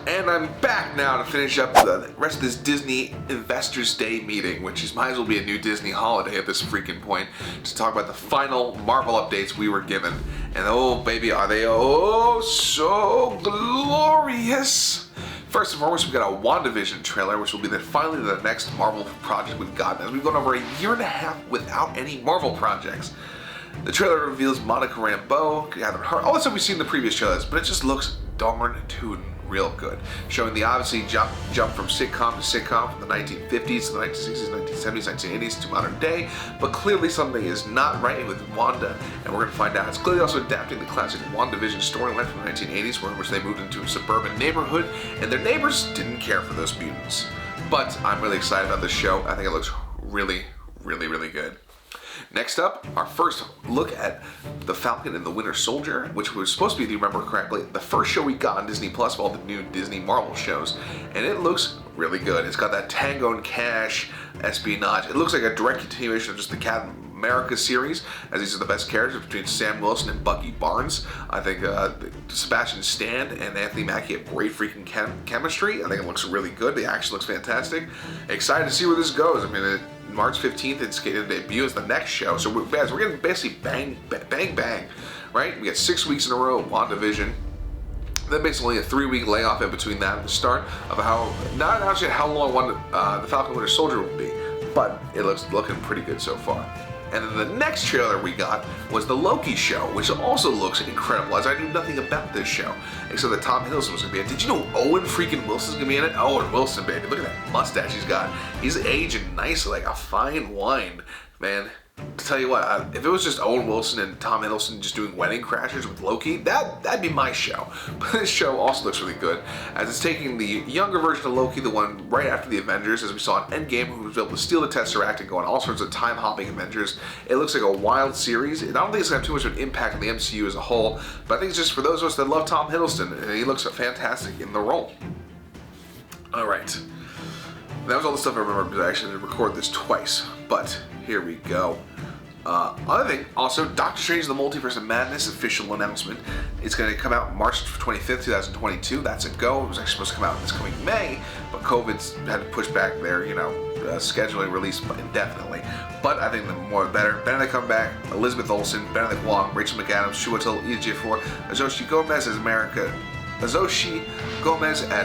And I'm back now to finish up the rest of this Disney Investors Day meeting, which might as well be a new Disney holiday at this freaking point, to talk about the final Marvel updates we were given. And oh baby, are they oh so glorious! First and foremost, we've got a WandaVision trailer, which will be finally the next Marvel project we've gotten, as we've gone over a year and a half without any Marvel projects. The trailer reveals Monica Rambeau, Catherine Hart, all the stuff we've seen in the previous trailers, but it just looks darn tootin' real good. Showing the obviously jump from sitcom to sitcom from the 1950s to the 1960s, 1970s, 1980s to modern day, but clearly something is not right with Wanda, and we're going to find out. It's clearly also adapting the classic WandaVision storyline from the 1980s, in which they moved into a suburban neighborhood, and their neighbors didn't care for those mutants. But I'm really excited about this show. I think it looks really, really, really good. Next up, our first look at The Falcon and the Winter Soldier, which was supposed to be, if you remember correctly, the first show we got on Disney Plus of all the new Disney Marvel shows, and it looks really good. It's got that Tango and Cash espionage. It looks like a direct continuation of just the Captain America series, as these are the best characters between Sam Wilson and Bucky Barnes. I think Sebastian Stan and Anthony Mackie have great freaking chemistry. I think it looks really good. The action looks fantastic. Excited to see where this goes. I mean, March 15th, it's going to debut as the next show. So we're getting basically bang, right? We got 6 weeks in a row of WandaVision. Then basically a 3-week layoff in between that and the start of not announcing how long the Falcon Winter Soldier will be, but it looks looking pretty good so far. And then the next trailer we got was the Loki show, which also looks incredible, as I knew nothing about this show, except that Tom Hiddleston was going to be in it. Did you know Owen freaking Wilson's going to be in it? Owen Wilson, baby. Look at that mustache he's got. He's aging nicely, like a fine wine, man. To tell you what, if it was just Owen Wilson and Tom Hiddleston just doing Wedding Crashers with Loki, that'd be my show. But this show also looks really good, as it's taking the younger version of Loki, the one right after the Avengers, as we saw in Endgame, who was able to steal the Tesseract and go on all sorts of time-hopping adventures. It looks like a wild series. I don't think it's going to have too much of an impact on the MCU as a whole, but I think it's just for those of us that love Tom Hiddleston, and he looks fantastic in the role. Alright. That was all the stuff I remember, because I actually did record this twice, but here we go. Other thing, also, Doctor Strange: The Multiverse of Madness official announcement. It's going to come out March 25th, 2022. That's a go. It was actually supposed to come out this coming May, but COVID's had to push back their, scheduling release indefinitely. But I think the more the better. Benedict Cumberbatch, Elizabeth Olsen, Benedict Wong, Rachel McAdams, Chiwetel Ejiofor, Azoshi Gomez as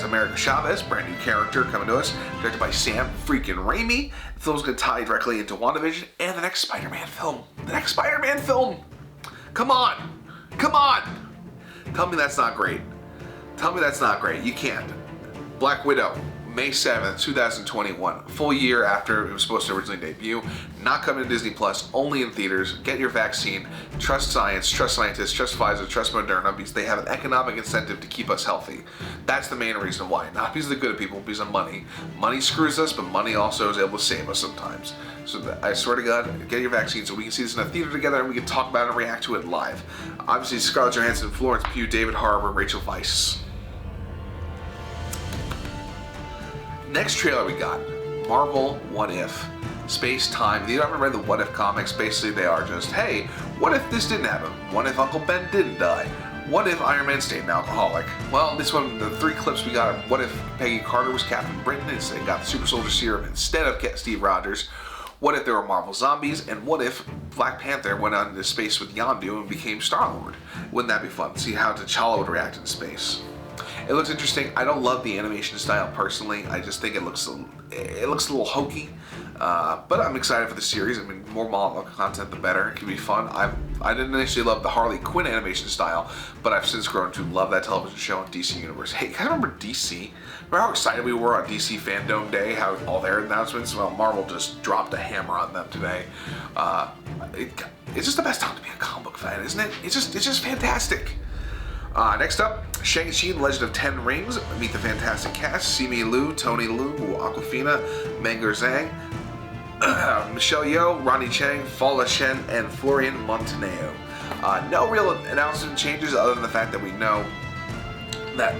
America Chavez, brand new character coming to us, directed by Sam freaking Raimi. The film's going to tie directly into WandaVision and the next Spider-Man film. Come on! Tell me that's not great. You can't. Black Widow, May 7th, 2021, full year after it was supposed to originally debut. Not coming to Disney Plus, only in theaters. Get your vaccine. Trust science, trust scientists, trust Pfizer, trust Moderna, because they have an economic incentive to keep us healthy. That's the main reason why. Not because of the good people, because of money. Money screws us, but money also is able to save us sometimes. So I swear to God, get your vaccine so we can see this in a theater together and we can talk about it and react to it live. Obviously, Scarlett Johansson, Florence Pugh, David Harbour, Rachel Weisz. Next trailer we got, Marvel What If. Space Time. If you haven't read the What If comics, basically they are just, hey, what if this didn't happen? What if Uncle Ben didn't die? What if Iron Man stayed an alcoholic? Well, this one, the 3 clips we got are what if Peggy Carter was Captain Britain and got the Super Soldier Serum instead of Steve Rogers? What if there were Marvel zombies? And what if Black Panther went out into space with Yondu and became Star-Lord? Wouldn't that be fun? See how T'Challa would react in space. It looks interesting. I don't love the animation style personally. I just think it looks a little hokey. But I'm excited for the series. I mean, more Marvel content, the better. It could be fun. I didn't initially love the Harley Quinn animation style, but I've since grown to love that television show on DC Universe. Hey, I remember DC. Remember how excited we were on DC Fandom Day? How all their announcements? Well, Marvel just dropped a hammer on them today. It's just the best time to be a comic book fan, isn't it? It's just fantastic. Next up, Shang-Chi and the Legend of Ten Rings. Meet the fantastic cast: Simu Liu, Tony Liu, Awkwafina, Meng'er Zhang, Michelle Yeoh, Ronnie Chang, Fala Shen, and Florian Montaneo. No real announcement changes other than the fact that we know that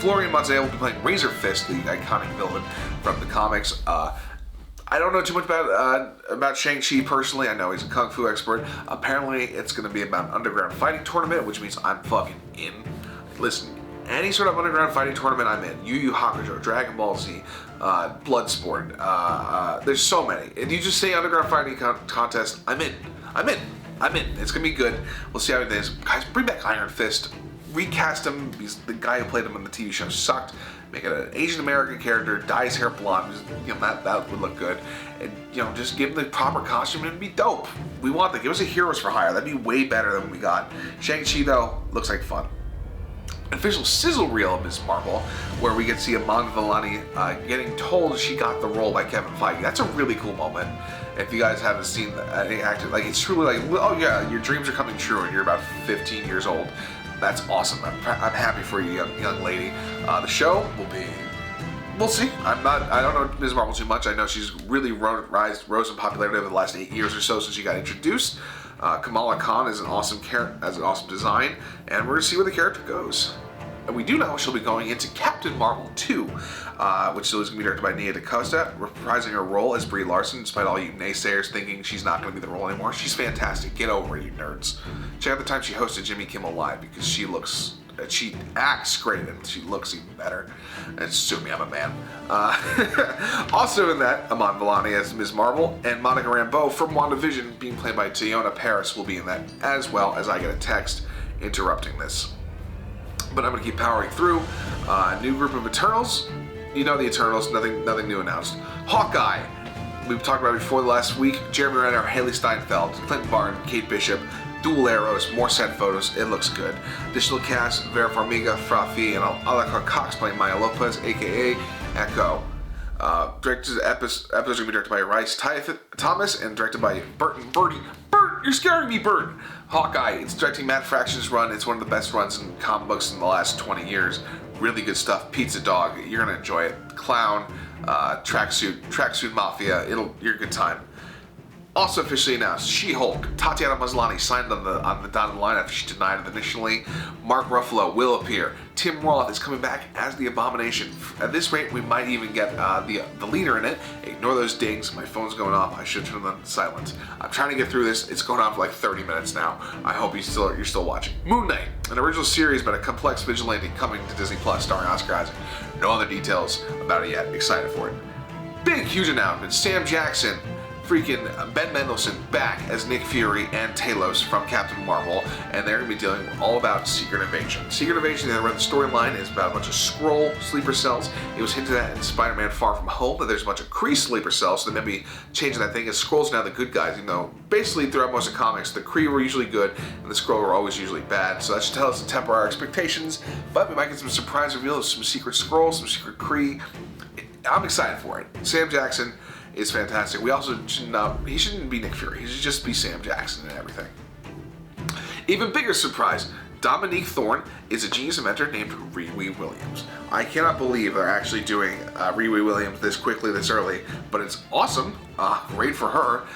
Florian Montaneo will be playing Razor Fist, the iconic villain from the comics. I don't know too much about Shang-Chi personally. I know he's a kung fu expert. Apparently, it's going to be about an underground fighting tournament, which means I'm fucking in. Listen, Any sort of underground fighting tournament, I'm in. Yu Yu Hakusho, Dragon Ball Z, Bloodsport. There's so many. If you just say underground fighting contest, I'm in. It's gonna be good. We'll see how it is. Guys, bring back Iron Fist. Recast him. He's the guy who played him on the TV show sucked. Make it an Asian American character. Dye his hair blonde. That would look good. And just give him the proper costume and it'd be dope. We want that. Give us a Heroes for Hire. That'd be way better than what we got. Shang-Chi though looks like fun. An official sizzle reel of Ms. Marvel, where we get to see Iman Vellani getting told she got the role by Kevin Feige. That's a really cool moment. If you guys haven't seen any acting, it's truly like, oh yeah, your dreams are coming true, and you're about 15 years old. That's awesome. I'm happy for you, young lady. The show will be. We'll see. I don't know Ms. Marvel too much. I know she's really rose in popularity over the last 8 years or so since she got introduced. Kamala Khan is an awesome design, and we're gonna see where the character goes. And we do know she'll be going into Captain Marvel 2, which is going to be directed by Nia DaCosta, reprising her role as Brie Larson, despite all you naysayers thinking she's not going to be the role anymore. She's fantastic. Get over it, you nerds. Check out the time she hosted Jimmy Kimmel Live, because she acts great and she looks even better. And sue me, I'm a man. Also in that, Iman Vellani as Ms. Marvel, and Monica Rambeau from WandaVision, being played by Teyonah Parris, will be in that, as well as I get a text interrupting this. But I'm going to keep powering through. New group of Eternals. You know the Eternals, nothing new announced. Hawkeye. We've talked about it before the last week. Jeremy Renner, Haley Steinfeld, Clinton Barton, Kate Bishop, dual arrows, more set photos. It looks good. Additional cast: Vera Farmiga, Frafi, and Alaka Cox playing Maya Lopez, aka Echo. Episode's going to be directed by Rice Thomas and directed by Burton. Bert, you're scaring me, Bert! Hawkeye, it's directing Matt Fraction's run. It's one of the best runs in comic books in the last 20 years. Really good stuff. Pizza Dog, you're going to enjoy it. Clown, Tracksuit Mafia, you're a good time. Also officially announced, She-Hulk, Tatiana Maslany signed on the dotted line after she denied it initially. Mark Ruffalo will appear. Tim Roth is coming back as the Abomination. At this rate, we might even get the leader in it. Ignore those dings. My phone's going off. I should turn them silent. I'm trying to get through this. It's going on for like 30 minutes now. I hope you're still watching. Moon Knight, an original series about a complex vigilante coming to Disney Plus, starring Oscar Isaac. No other details about it yet. Excited for it. Big, huge announcement. Sam Jackson. Freaking Ben Mendelsohn back as Nick Fury and Talos from Captain Marvel, and they're going to be dealing all about Secret Invasion. Secret Invasion, the storyline is about a bunch of Skrull sleeper cells. It was hinted at in Spider-Man Far From Home that there's a bunch of Kree sleeper cells, so they may be changing that thing as Skrulls now the good guys, even though basically throughout most of the comics, the Kree were usually good and the Skrull were always usually bad, so that should tell us to temper our expectations, but we might get some surprise reveals, some secret Skrulls, some secret Kree. I'm excited for it. Sam Jackson is fantastic. We also he shouldn't be Nick Fury. He should just be Sam Jackson and everything. Even bigger surprise, Dominique Thorne is a genius inventor named Riri Williams. I cannot believe they're actually doing Riri Williams this quickly, this early, but it's awesome. Great for her.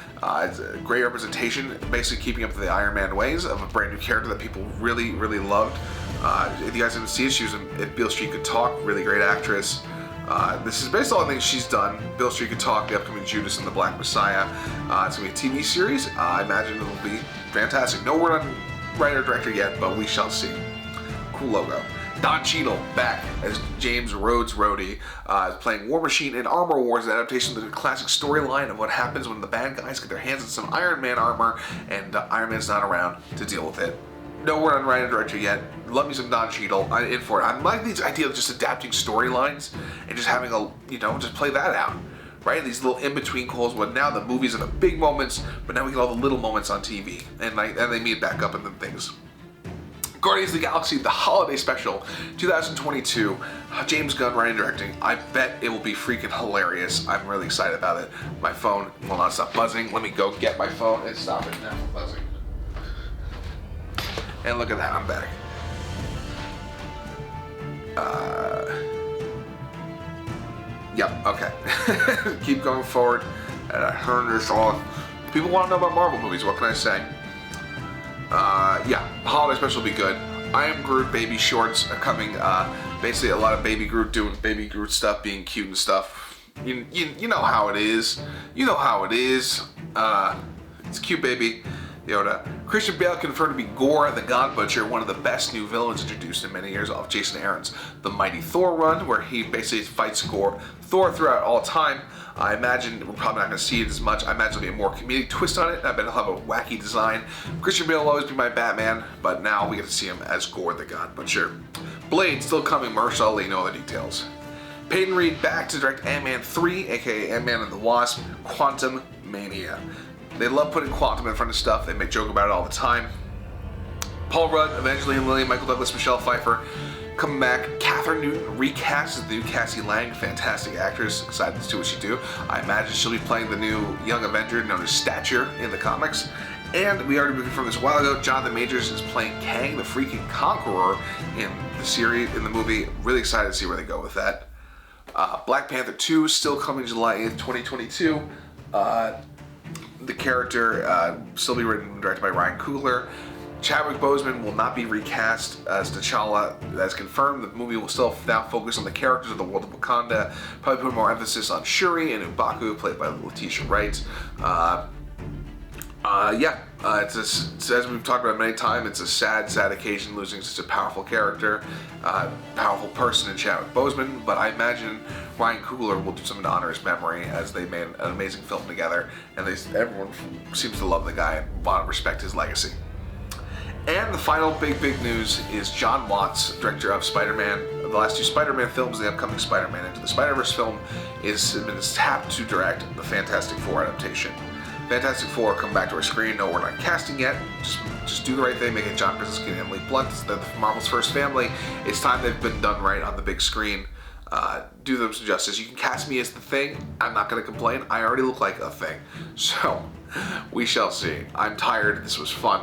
It's a great representation, basically keeping up to the Iron Man ways of a brand new character that people really, really loved. If you guys didn't see it, she was in If Beale Street Could Talk, really great actress. This is based on all the things she's done. Beale Street Could Talk, the upcoming Judas and the Black Messiah. It's going to be a TV series. I imagine it'll be fantastic. No word on writer director yet, but we shall see. Cool logo. Don Cheadle back as James Rhodes Rhodey, playing War Machine in Armor Wars, an adaptation of the classic storyline of what happens when the bad guys get their hands on some Iron Man armor and Iron Man's not around to deal with it. No word on writer director yet. Love me some Don Cheadle. I'm in for it. I like this idea of just adapting storylines and just having just play that out. Right? These little in-between calls when now the movies are the big moments, but now we get all the little moments on TV. And they meet back up in the things. Guardians of the Galaxy, the holiday special, 2022. James Gunn writing and directing. I bet it will be freaking hilarious. I'm really excited about it. My phone will not stop buzzing. Let me go get my phone and stop it now from buzzing. And look at that, I'm back. Yep, okay. Keep going forward. And I turn this off. People want to know about Marvel movies, what can I say? Yeah, the holiday special will be good. I Am Groot baby shorts are coming. Basically a lot of Baby Groot doing Baby Groot stuff, being cute and stuff. You know how it is. You know how it is. It's cute baby Yoda. Christian Bale confirmed to be Gore the God Butcher, one of the best new villains introduced in many years off Jason Aaron's The Mighty Thor run, where he basically fights Thor throughout all time. I imagine we're probably not going to see it as much. I imagine there'll be a more comedic twist on it. I bet he'll have a wacky design. Christian Bale will always be my Batman, but now we get to see him as Gore the God Butcher. Blade still coming, Mahershala Ali, no other details. Peyton Reed back to direct Ant-Man 3, aka Ant-Man and the Wasp, Quantum Mania. They love putting quantum in front of stuff. They make joke about it all the time. Paul Rudd, Evangeline Lilly, Michael Douglas, Michelle Pfeiffer coming back. Catherine Newton recast as the new Cassie Lang, fantastic actress. Excited to see what she do. I imagine she'll be playing the new young Avenger known as Stature in the comics. And we already confirmed this a while ago. Jonathan Majors is playing Kang, the freaking Conqueror, in the series, in the movie. Really excited to see where they go with that. Black Panther 2 is still coming July 8th, 2022. The character still be written and directed by Ryan Coogler. Chadwick Boseman will not be recast as T'Challa. That's confirmed. The movie will still now focus on the characters of the world of Wakanda. Probably put more emphasis on Shuri and M'Baku, played by Letitia Wright. As we've talked about many times, it's a sad occasion losing such a powerful character, powerful person in Chadwick Boseman, but I imagine Ryan Coogler will do something to honor his memory, as they made an amazing film together, and everyone seems to love the guy and want to respect his legacy. And the final big news is John Watts, director of Spider-Man, the last two Spider-Man films, the upcoming Spider-Man Into the Spider-Verse film, has been tapped to direct the Fantastic Four adaptation. Fantastic Four come back to our screen. No, we're not casting yet. Just do the right thing. Make it John Krasinski and Emily Blunt. They're Marvel's first family. It's time they've been done right on the big screen. Do them some justice. You can cast me as the Thing. I'm not going to complain. I already look like a Thing. So, we shall see. I'm tired. This was fun.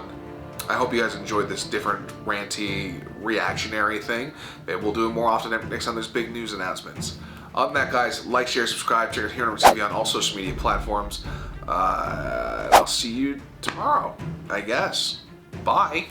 I hope you guys enjoyed this different, ranty, reactionary thing. We'll do it more often next time there's big news announcements. Other than that, guys, like, share, subscribe, check out here on TV on all social media platforms. I'll see you tomorrow, I guess. Bye.